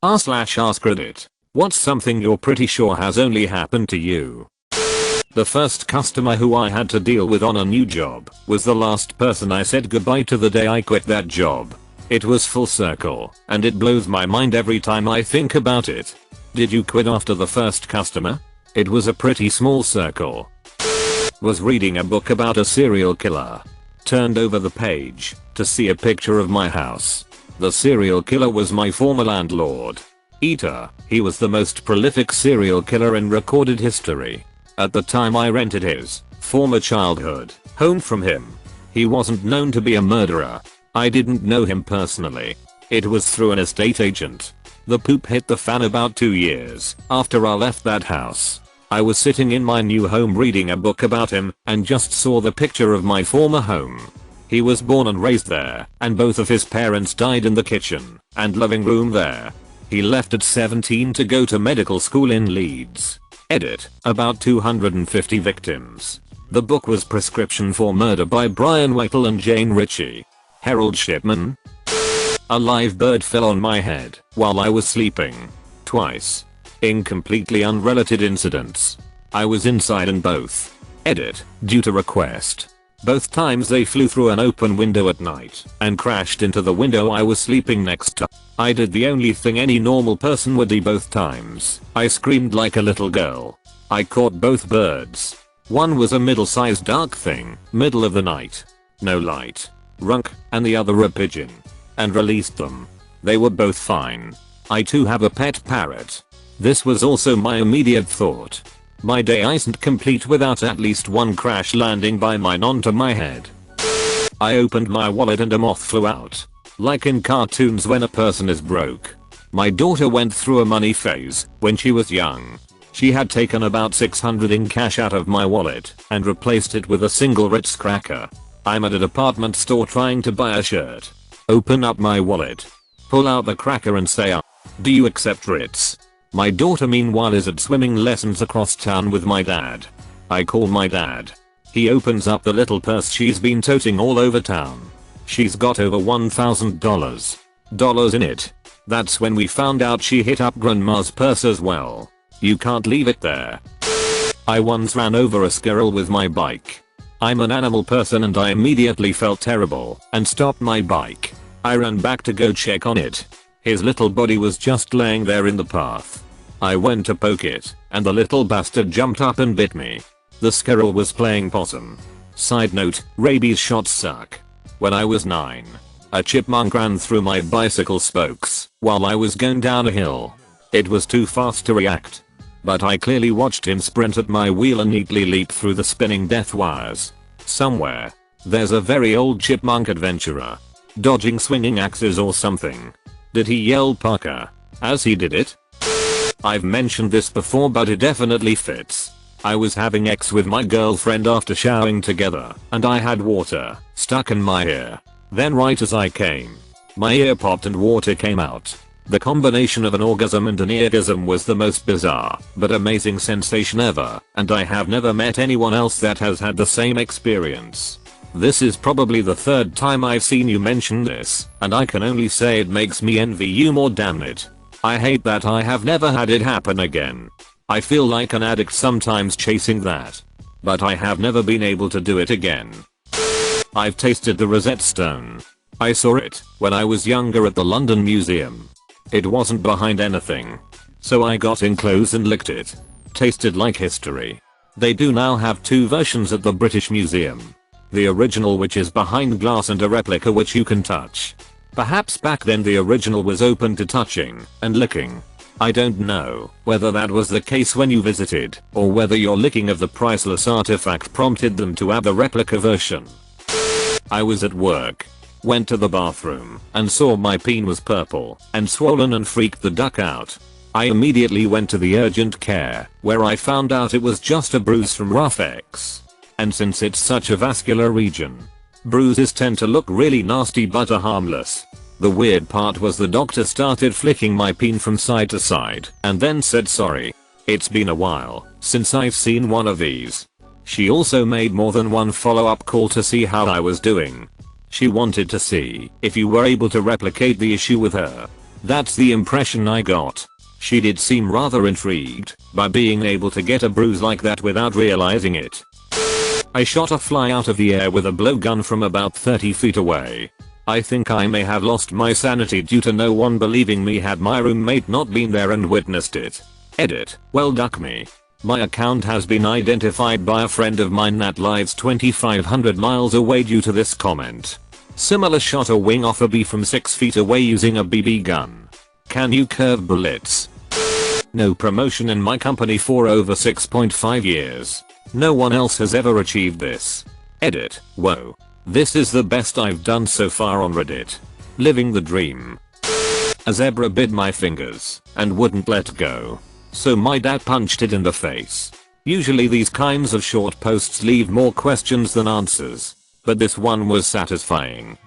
r/AskReddit. What's something you're pretty sure has only happened to you? The first customer who I had to deal with on a new job was the last person I said goodbye to the day I quit that job. It was full circle, and it blows my mind every time I think about it. Did you quit after the first customer? It was a pretty small circle. Was reading a book about a serial killer. Turned over the page to see a picture of my house. The serial killer was my former landlord. Eater, he was the most prolific serial killer in recorded history. At the time I rented his former childhood home from him. He wasn't known to be a murderer. I didn't know him personally. It was through an estate agent. The poop hit the fan about 2 years after I left that house. I was sitting in my new home reading a book about him and just saw the picture of my former home. He was born and raised there, and both of his parents died in the kitchen and living room there. He left at 17 to go to medical school in Leeds. Edit, about 250 victims. The book was Prescription for Murder by Brian Whittle and Jane Ritchie. Harold Shipman. A live bird fell on my head while I was sleeping. Twice. In completely unrelated incidents. I was inside in both. Edit, due to request. Both times they flew through an open window at night and crashed into the window I was sleeping next to. I did the only thing any normal person would do both times. I screamed like a little girl. I caught both birds. One was a middle-sized dark thing, middle of the night. No light. Runk, and the other a pigeon. And released them. They were both fine. I too have a pet parrot. This was also my immediate thought. My day isn't complete without at least one crash landing by mine onto my head. I opened my wallet and a moth flew out. Like in cartoons when a person is broke. My daughter went through a money phase when she was young. She had taken about $600 in cash out of my wallet and replaced it with a single Ritz cracker. I'm at a department store trying to buy a shirt. Open up my wallet. Pull out the cracker and say, "Do you accept Ritz?" My daughter meanwhile is at swimming lessons across town with my dad. I call my dad. He opens up the little purse she's been toting all over town. She's got over $1,000 in it. That's when we found out she hit up grandma's purse as well. You can't leave it there. I once ran over a squirrel with my bike. I'm an animal person and I immediately felt terrible and stopped my bike. I ran back to go check on it. His little body was just laying there in the path. I went to poke it, and the little bastard jumped up and bit me. The squirrel was playing possum. Side note, rabies shots suck. When I was 9, a chipmunk ran through my bicycle spokes while I was going down a hill. It was too fast to react. But I clearly watched him sprint at my wheel and neatly leap through the spinning death wires. Somewhere, there's a very old chipmunk adventurer. Dodging swinging axes or something. Did he yell Parker as he did it? I've mentioned this before but it definitely fits. I was having sex with my girlfriend after showering together and I had water stuck in my ear. Then right as I came, my ear popped and water came out. The combination of an orgasm and an eargasm was the most bizarre but amazing sensation ever, and I have never met anyone else that has had the same experience. This is probably the third time I've seen you mention this, and I can only say it makes me envy you more, damn it. I hate that I have never had it happen again. I feel like an addict sometimes chasing that. But I have never been able to do it again. I've tasted the Rosetta Stone. I saw it when I was younger at the London Museum. It wasn't behind anything. So I got in close and licked it. Tasted like history. They do now have two versions at the British Museum. The original which is behind glass and a replica which you can touch. Perhaps back then the original was open to touching and licking. I don't know whether that was the case when you visited or whether your licking of the priceless artifact prompted them to add the replica version. I was at work. Went to the bathroom and saw my peen was purple and swollen and freaked the duck out. I immediately went to the urgent care where I found out it was just a bruise from rough X. And since it's such a vascular region, bruises tend to look really nasty but are harmless. The weird part was the doctor started flicking my peen from side to side and then said sorry. It's been a while since I've seen one of these. She also made more than one follow-up call to see how I was doing. She wanted to see if you were able to replicate the issue with her. That's the impression I got. She did seem rather intrigued by being able to get a bruise like that without realizing it. I shot a fly out of the air with a blowgun from about 30 feet away. I think I may have lost my sanity due to no one believing me had my roommate not been there and witnessed it. Edit. Well, duck me. My account has been identified by a friend of mine that lives 2,500 miles away due to this comment. Similar shot a wing off a bee from 6 feet away using a BB gun. Can you curve bullets? No promotion in my company for over 6.5 years. No one else has ever achieved this. Edit. Whoa. This is the best I've done so far on Reddit. Living the dream. A zebra bit my fingers and wouldn't let go. So my dad punched it in the face. Usually these kinds of short posts leave more questions than answers. But this one was satisfying.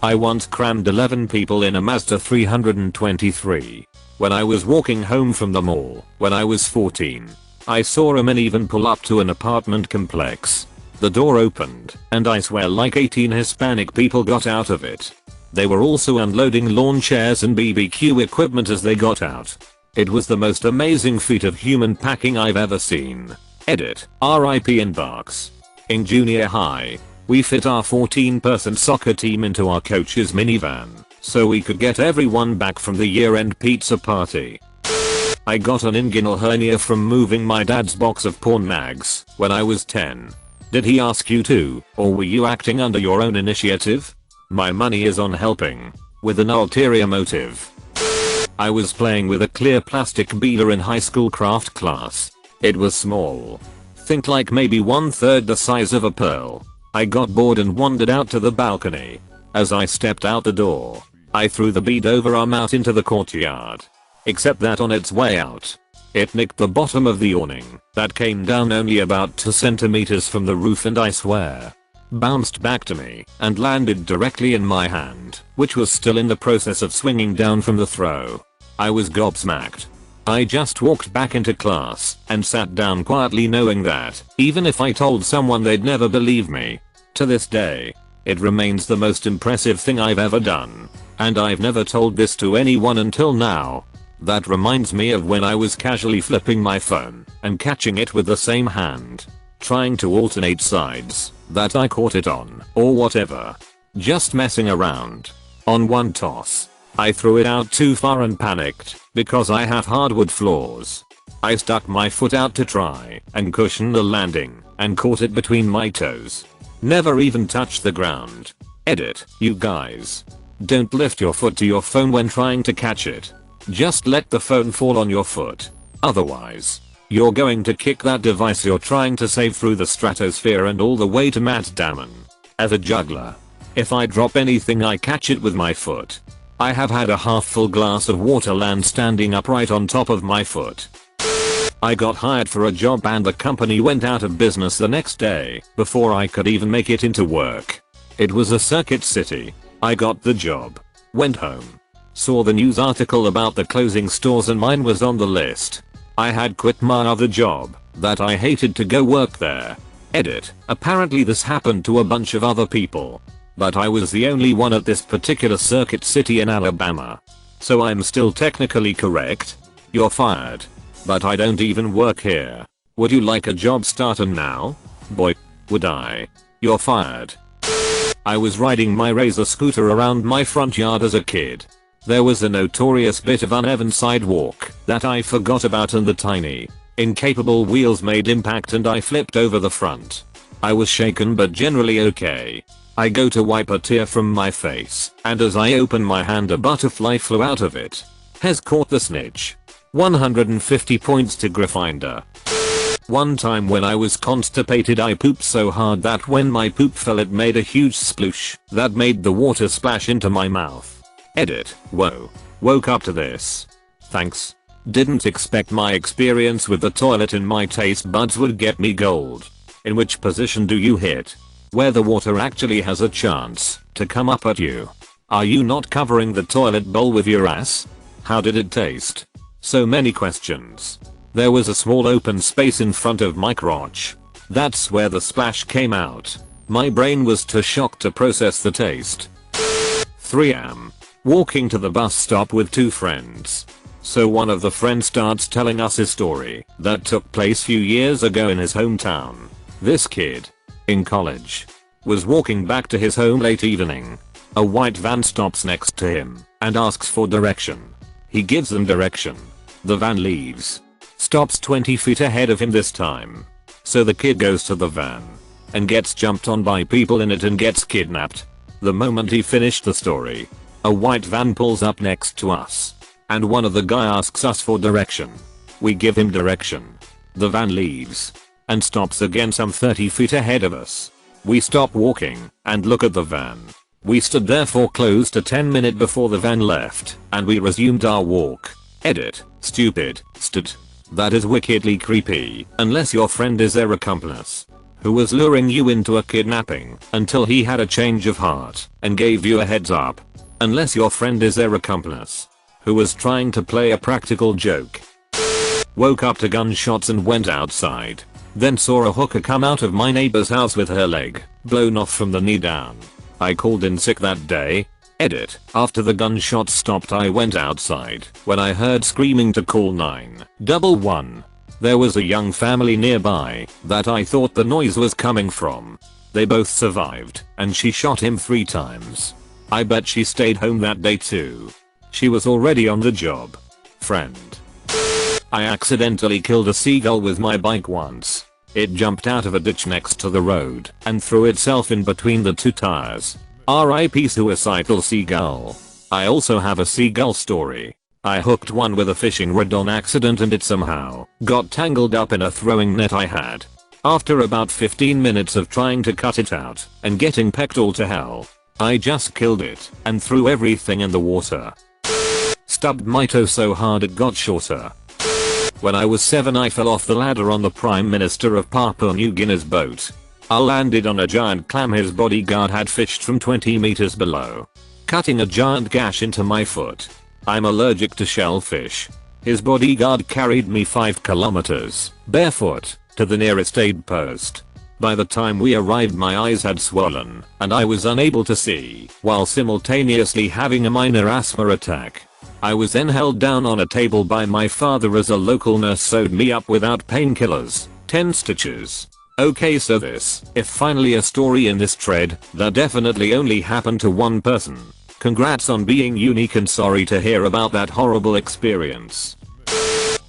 I once crammed 11 people in a Mazda 323. When I was walking home from the mall when I was 14. I saw a minivan pull up to an apartment complex. The door opened, and I swear like 18 Hispanic people got out of it. They were also unloading lawn chairs and BBQ equipment as they got out. It was the most amazing feat of human packing I've ever seen. Edit. RIP Inbox. In junior high, we fit our 14-person soccer team into our coach's minivan, so we could get everyone back from the year-end pizza party. I got an inguinal hernia from moving my dad's box of porn mags when I was 10. Did he ask you to, or were you acting under your own initiative? My money is on helping. With an ulterior motive. I was playing with a clear plastic beader in high school craft class. It was small. Think like maybe 1/3 the size of a pearl. I got bored and wandered out to the balcony. As I stepped out the door, I threw the bead over arm out into the courtyard. Except that on its way out, it nicked the bottom of the awning that came down only about 2 centimeters from the roof and I swear, bounced back to me and landed directly in my hand, which was still in the process of swinging down from the throw. I was gobsmacked. I just walked back into class and sat down quietly knowing that even if I told someone they'd never believe me. To this day, it remains the most impressive thing I've ever done. And I've never told this to anyone until now. That reminds me of when I was casually flipping my phone and catching it with the same hand. Trying to alternate sides that I caught it on or whatever. Just messing around. On one toss, I threw it out too far and panicked because I have hardwood floors. I stuck my foot out to try and cushion the landing and caught it between my toes. Never even touched the ground. Edit. You guys. Don't lift your foot to your phone when trying to catch it. Just let the phone fall on your foot. Otherwise, you're going to kick that device you're trying to save through the stratosphere and all the way to Matt Damon. As a juggler, if I drop anything I catch it with my foot. I have had a half full glass of water land standing upright on top of my foot. I got hired for a job and the company went out of business the next day before I could even make it into work. It was a circuit city. I got the job. Went home. Saw the news article about the closing stores and mine was on the list. I had quit my other job that I hated to go work there. Edit. Apparently this happened to a bunch of other people. But I was the only one at this particular circuit city in Alabama. So I'm still technically correct. You're fired. But I don't even work here. Would you like a job starter now? Boy, would I. You're fired. I was riding my Razor scooter around my front yard as a kid. There was a notorious bit of uneven sidewalk that I forgot about and the tiny, incapable wheels made impact and I flipped over the front. I was shaken but generally okay. I go to wipe a tear from my face and as I open my hand a butterfly flew out of it. Has caught the snitch. 150 points to Gryffindor. One time when I was constipated I pooped so hard that when my poop fell it made a huge sploosh that made the water splash into my mouth. Edit. Whoa. Woke up to this. Thanks. Didn't expect my experience with the toilet in my taste buds would get me gold. In which position do you hit? Where the water actually has a chance to come up at you. Are you not covering the toilet bowl with your ass? How did it taste? So many questions. There was a small open space in front of my crotch. That's where the splash came out. My brain was too shocked to process the taste. 3am. walking to the bus stop with two friends. So one of the friends starts telling us his story that took place few years ago in his hometown. This kid, in college, was walking back to his home late evening. A white van stops next to him and asks for direction. He gives them direction. The van leaves. Stops 20 feet ahead of him this time. So the kid goes to the van and gets jumped on by people in it and gets kidnapped. The moment he finished the story, a white van pulls up next to us and one of the guy asks us for direction. We give him direction. The van leaves and stops again some 30 feet ahead of us. We stop walking and look at the van. We stood there for close to 10 minutes before the van left and we resumed our walk. Edit. Stupid. That is wickedly creepy unless your friend is their accomplice who was luring you into a kidnapping until he had a change of heart and gave you a heads up. Unless your friend is their accomplice who was trying to play a practical joke. Woke up to gunshots and went outside. Then saw a hooker come out of my neighbor's house with her leg blown off from the knee down. I called in sick that day. Edit. After the gunshots stopped I went outside when I heard screaming to call 911. There was a young family nearby that I thought the noise was coming from. They both survived and she shot him 3 times. I bet she stayed home that day too. She was already on the job. Friend. I accidentally killed a seagull with my bike once. It jumped out of a ditch next to the road and threw itself in between the 2 tires. RIP suicidal seagull. I also have a seagull story. I hooked one with a fishing rod on accident and it somehow got tangled up in a throwing net I had. After about 15 minutes of trying to cut it out and getting pecked all to hell, I just killed it and threw everything in the water. Stubbed my toe so hard it got shorter. When I was 7 I fell off the ladder on the Prime Minister of Papua New Guinea's boat. I landed on a giant clam his bodyguard had fished from 20 meters below, cutting a giant gash into my foot. I'm allergic to shellfish. His bodyguard carried me 5 kilometers, barefoot, to the nearest aid post. By the time we arrived my eyes had swollen and I was unable to see while simultaneously having a minor asthma attack. I was then held down on a table by my father as a local nurse sewed me up without painkillers, 10 stitches. Okay, so this is finally a story in this thread that definitely only happened to one person. Congrats on being unique and sorry to hear about that horrible experience.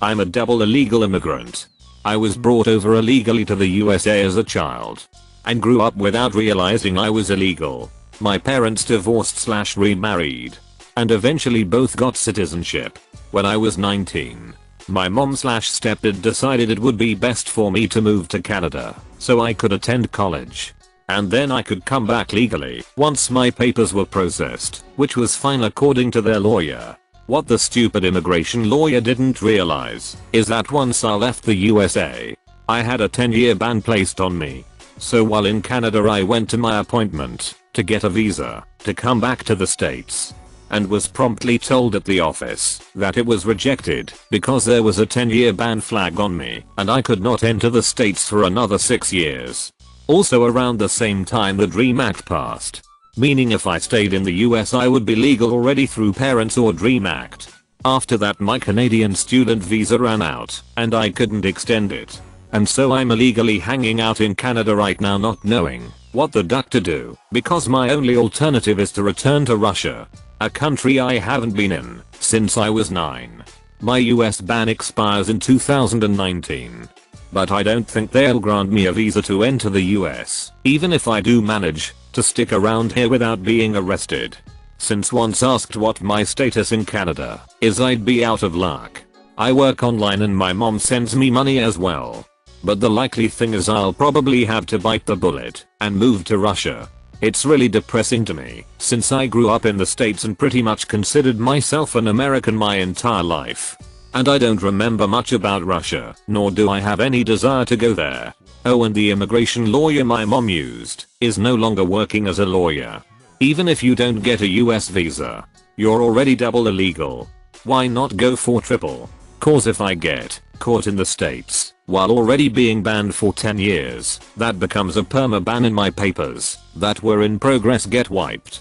I'm a double illegal immigrant. I was brought over illegally to the USA as a child and grew up without realizing I was illegal. My parents divorced/remarried and eventually both got citizenship. When I was 19, my mom/stepdad decided it would be best for me to move to Canada so I could attend college. And then I could come back legally once my papers were processed, which was fine according to their lawyer. What the stupid immigration lawyer didn't realize is that once I left the USA, I had a 10-year ban placed on me. So while in Canada I went to my appointment to get a visa to come back to the States and was promptly told at the office that it was rejected because there was a 10-year ban flag on me and I could not enter the States for another 6 years. Also around the same time the DREAM Act passed, meaning if I stayed in the US I would be legal already through parents or DREAM Act. After that my Canadian student visa ran out and I couldn't extend it. And so I'm illegally hanging out in Canada right now not knowing what the duck to do because my only alternative is to return to Russia, a country I haven't been in since I was 9. My US ban expires in 2019. But I don't think they'll grant me a visa to enter the US, even if I do manage to stick around here without being arrested. Since once asked what my status in Canada is, I'd be out of luck. I work online and my mom sends me money as well. But the likely thing is I'll probably have to bite the bullet and move to Russia. It's really depressing to me since I grew up in the States and pretty much considered myself an American my entire life. And I don't remember much about Russia, nor do I have any desire to go there. Oh, and the immigration lawyer my mom used is no longer working as a lawyer. Even if you don't get a US visa, you're already double illegal. Why not go for triple? Cause if I get caught in the States while already being banned for 10 years, that becomes a perma ban and my papers that were in progress get wiped.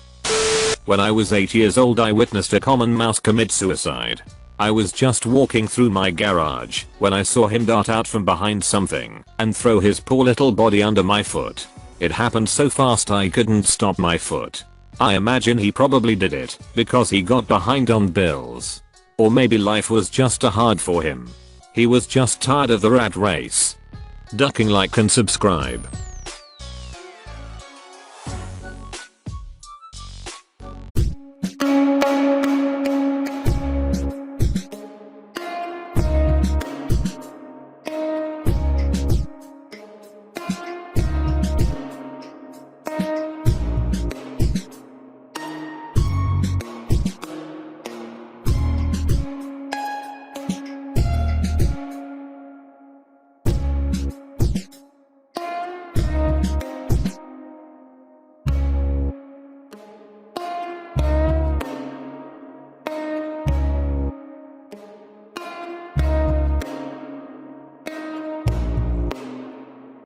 When I was 8 years old I witnessed a common mouse commit suicide. I was just walking through my garage when I saw him dart out from behind something and throw his poor little body under my foot. It happened so fast I couldn't stop my foot. I imagine he probably did it because he got behind on bills. Or maybe life was just too hard for him. He was just tired of the rat race. Ducking, like and subscribe.